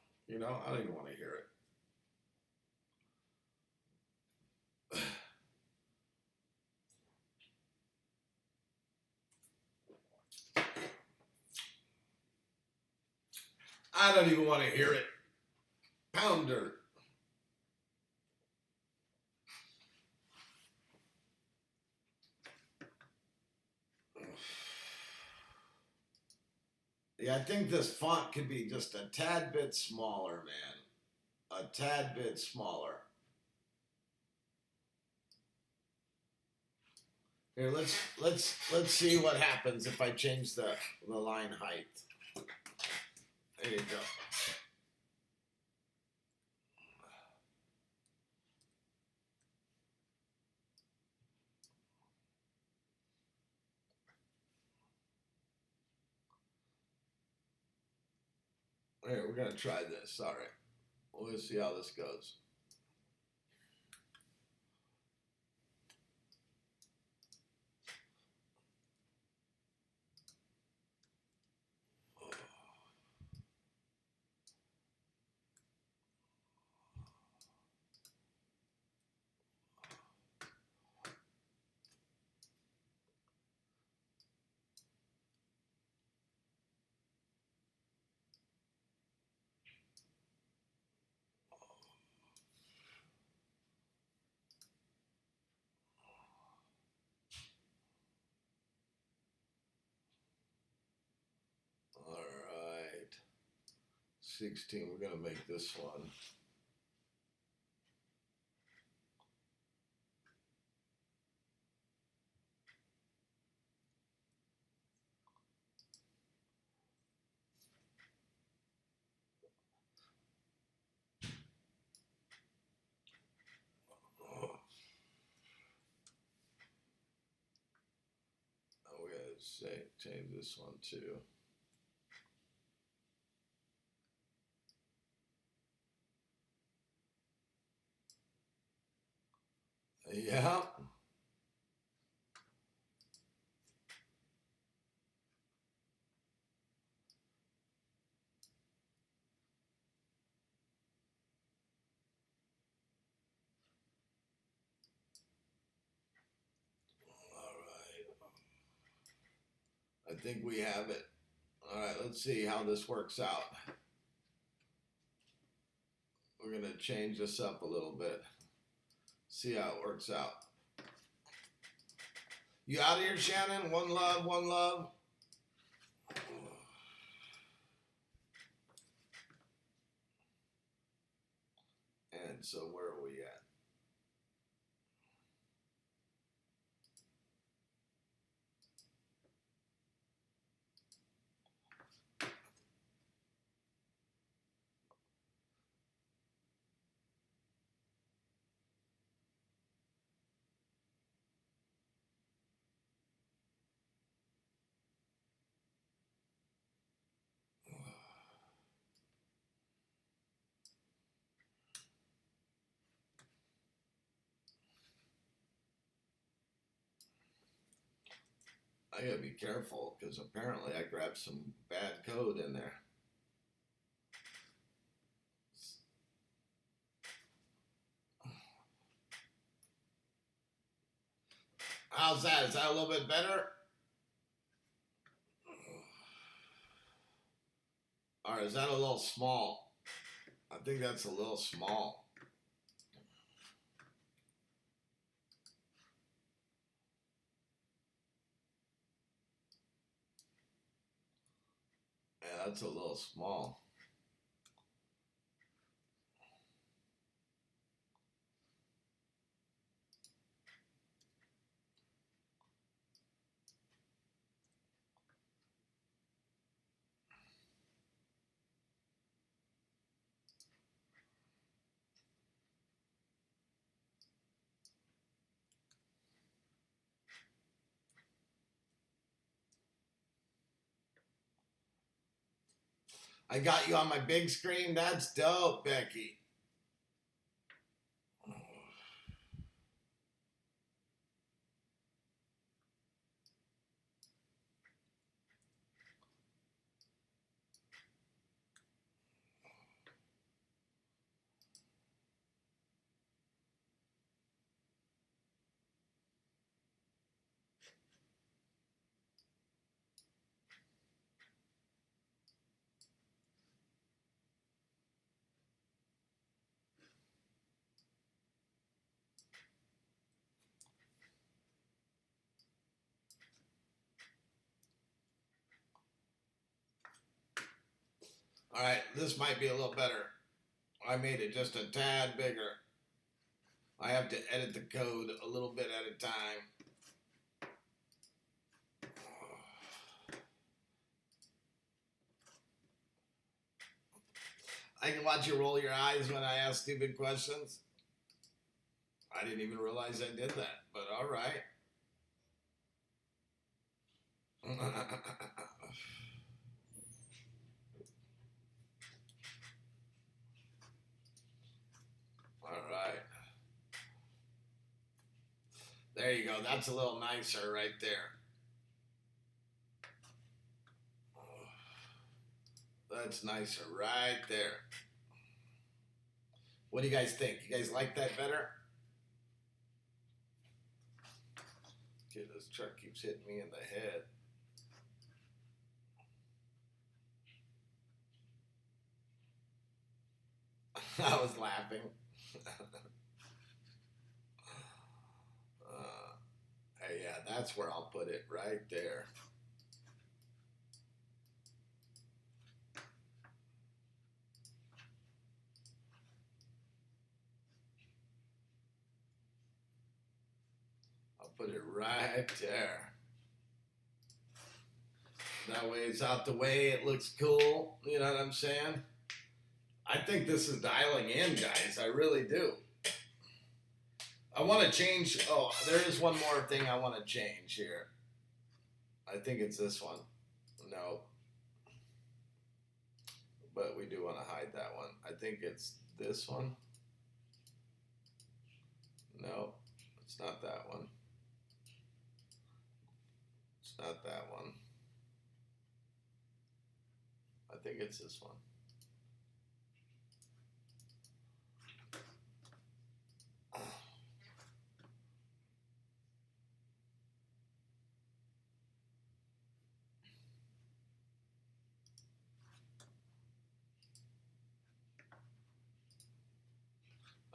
I don't even want to hear it. I don't even want to hear it. Pounder. Yeah, I think this font could be just a tad bit smaller, man. A tad bit smaller. Here, let's see what happens if I change the line height. There you go. Here, we're gonna try this. All right, we'll see how this goes. 16. We're gonna make this one. We're gonna change this one too. Yeah. All right. I think we have it. All right, let's see how this works out. We're gonna change this up a little bit. See how it works out. You out of here, Shannon? One love, one love. And so where are we at? I gotta be careful because apparently I grabbed some bad code in there. How's that? Is that a little bit better? Or is that a little small? I think that's a little small. Yeah, that's a little small. I got you on my big screen. That's dope, Becky. All right, this might be a little better. I made it just a tad bigger. I have to edit the code a little bit at a time. I can watch you roll your eyes when I ask stupid questions. I didn't even realize I did that, but all right. All right. There you go. That's a little nicer right there. That's nicer right there. What do you guys think? You guys like that better? Okay, this truck keeps hitting me in the head. I was laughing. Hey, yeah, that's where I'll put it, right there. put it right there. That way it's out the way. It looks cool. You know what I'm saying? I think this is dialing in, guys. I really do. I want to change. Oh, there is one more thing I want to change here. I think it's this one. No. But we do want to hide that one. I think it's this one. No, it's not that one. It's not that one. I think it's this one.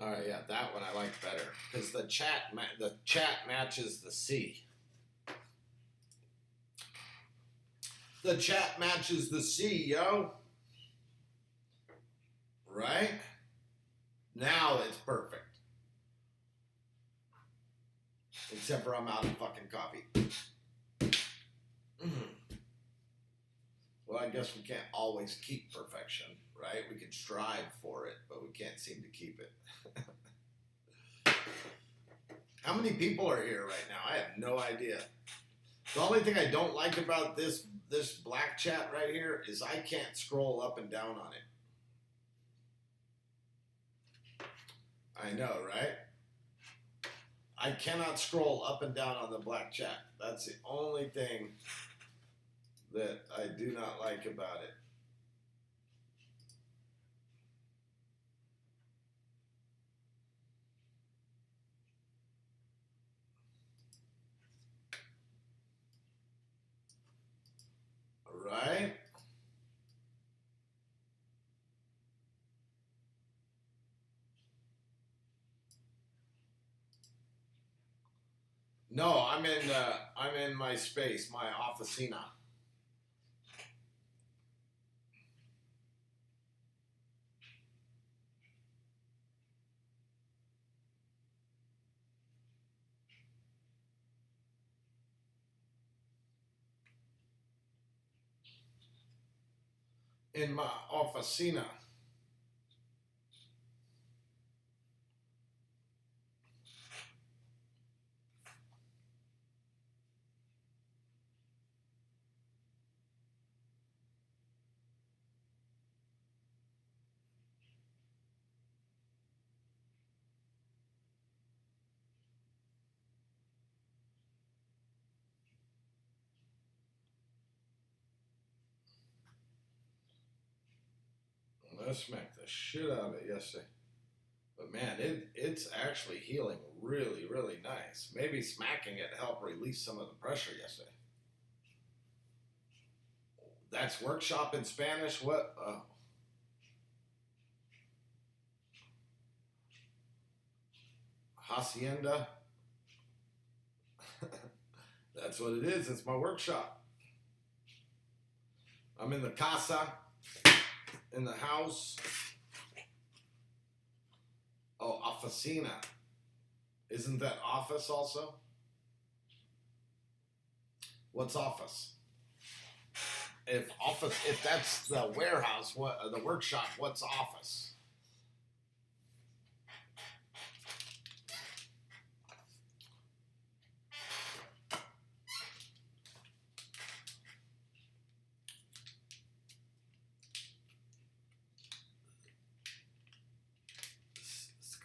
All right, yeah, that one I like better because the chat matches the C. The chat matches the C, yo. Right? Now it's perfect. Except for I'm out of fucking coffee. Well, I guess we can't always keep perfection, right? We can strive for it, but we can't seem to keep it. How many people are here right now? I have no idea. The only thing I don't like about this black chat right here is I can't scroll up and down on it. I know, right? I cannot scroll up and down on the black chat. That's the only thing that I do not like about it. All right? No, I'm in my space, my officina. In my officina. Let's smack the shit out of it yesterday. But man, it's actually healing really, really nice. Maybe smacking it helped release some of the pressure yesterday. That's workshop in Spanish. What? Hacienda. That's what it is. It's my workshop. I'm in the casa, in the house. Oh, oficina. Isn't that office also? What's office? If that's the warehouse, the workshop, what's office?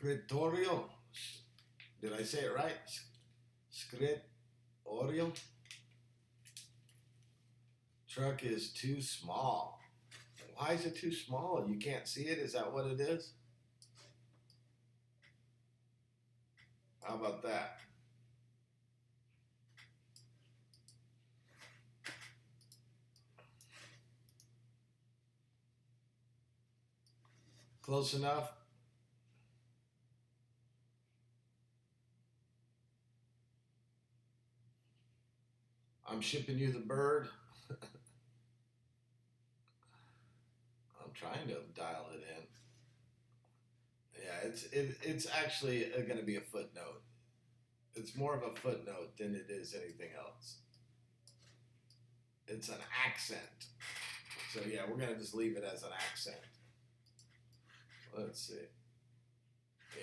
Scritorio. Did I say it right? Scritorio. Truck is too small. Why is it too small? You can't see it? Is that what it is? How about that? Close enough? I'm shipping you the bird. I'm trying to dial it in. Yeah, it's actually going to be a footnote. It's more of a footnote than it is anything else. It's an accent. So yeah, we're gonna just leave it as an accent. Let's see.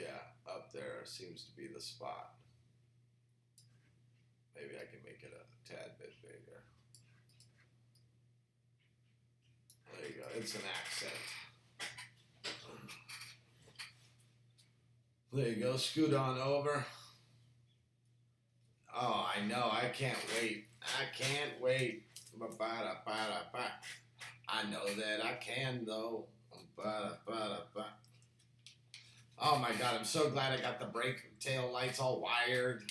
Yeah, up there seems to be the spot. Maybe I can make it a tad bit bigger. There you go. It's an accent. There you go. Scoot on over. Oh, I know. I can't wait. I can't wait. I know that I can, though. Oh my God, I'm so glad I got the brake tail lights all wired.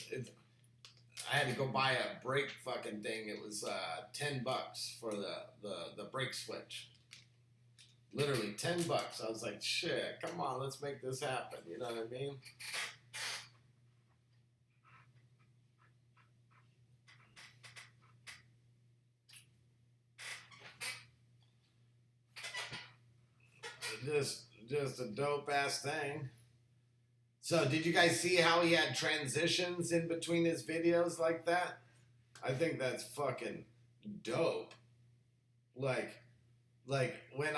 I had to go buy a brake fucking thing. It was $10 for the brake switch. Literally $10. I was like, shit, come on, let's make this happen. You know what I mean? Just a dope ass thing. So did you guys see how he had transitions in between his videos like that? I think that's fucking dope. Like when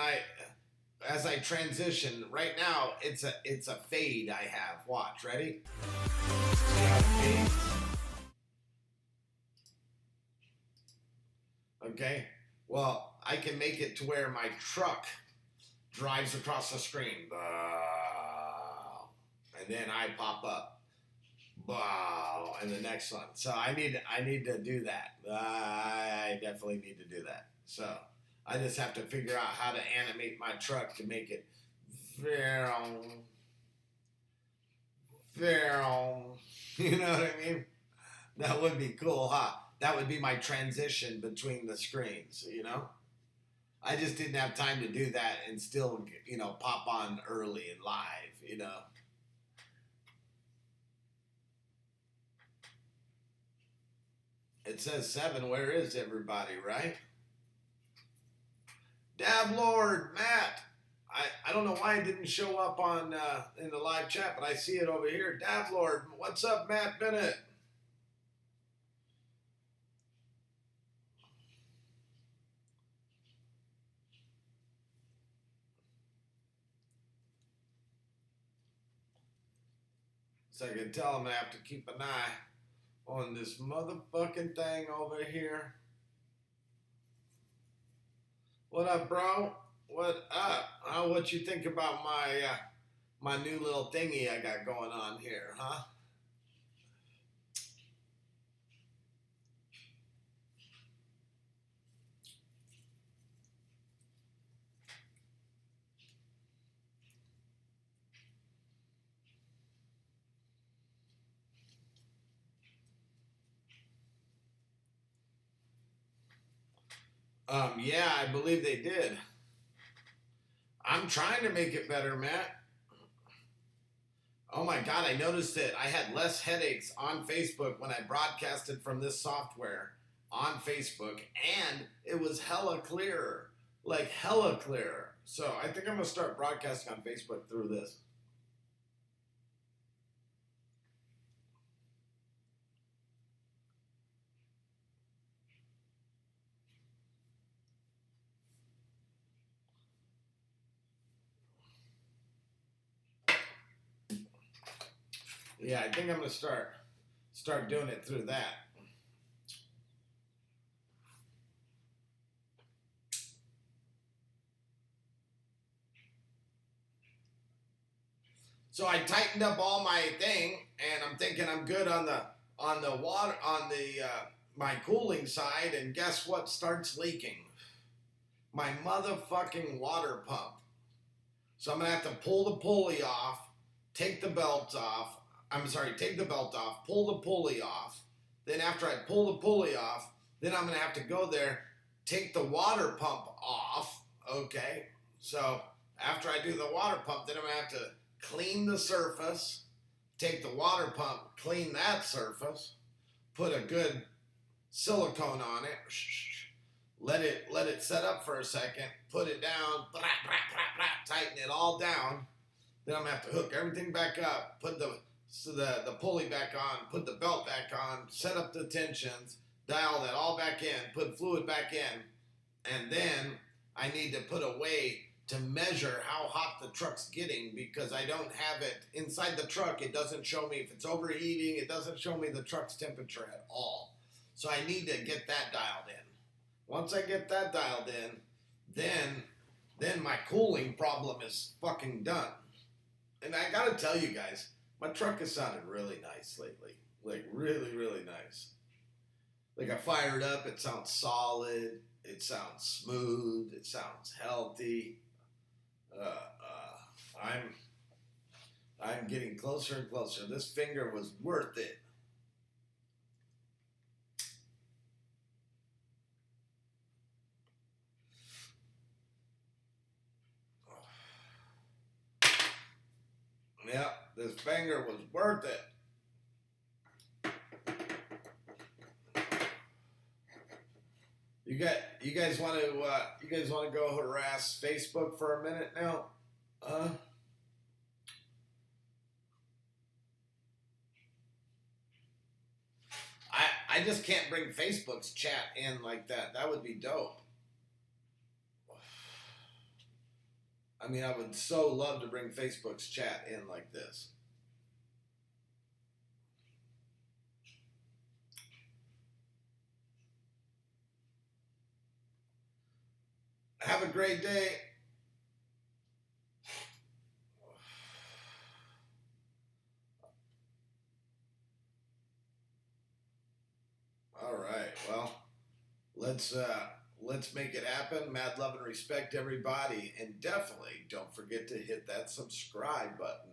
as I transition, right now it's a fade I have. Watch, ready? See how it fades? Okay. Well, I can make it to where my truck drives across the screen. And then I pop up. And the next one. So I need to do that. I definitely need to do that. So I just have to figure out how to animate my truck to make it you know what I mean? That would be cool, huh? That would be my transition between the screens, you know? I just didn't have time to do that and still, you know, pop on early and live, you know? It says 7. Where is everybody, right? Dab Lord, Matt. I don't know why it didn't show up on in the live chat, but I see it over here. Dab Lord, what's up, Matt Bennett? So I can tell him I have to keep an eye on this motherfucking thing over here. What up, bro? What up? What you think about my new little thingy I got going on here, huh? Yeah, I believe they did. I'm trying to make it better, Matt. Oh my God, I noticed that I had less headaches on Facebook when I broadcasted from this software on Facebook, and it was hella clearer. Like hella clearer. So I think I'm gonna start broadcasting on Facebook through this. Yeah, I think I'm gonna start doing it through that. So I tightened up all my thing, and I'm thinking I'm good on the water on the my cooling side, and guess what starts leaking? My motherfucking water pump. So I'm gonna have to pull the pulley off, take the belt off. Take the belt off, pull the pulley off. Then after I pull the pulley off, then I'm gonna have to go there, take the water pump off. Okay, so after I do the water pump, then I'm gonna have to clean the surface, take the water pump, clean that surface, put a good silicone on it, let it set up for a second, put it down, tighten it all down. Then I'm gonna have to hook everything back up, put the the pulley back on, put the belt back on, set up the tensions, dial that all back in, put fluid back in, and then I need to put a way to measure how hot the truck's getting, because I don't have it inside the truck. It doesn't show me if it's overheating. It doesn't show me the truck's temperature at all. So I need to get that dialed in. Once I get that dialed in, then my cooling problem is fucking done. And I gotta tell you guys, my truck has sounded really nice lately. Like really, really nice. Like I fire it up, it sounds solid, it sounds smooth, it sounds healthy. I'm getting closer and closer. This finger was worth it. Yeah, this finger was worth it. You guys want to go harass Facebook for a minute now? I just can't bring Facebook's chat in like that. That would be dope. I mean, I would so love to bring Facebook's chat in like this. Have a great day. All right, well, let's make it happen. Mad love and respect, everybody, and definitely don't forget to hit that subscribe button.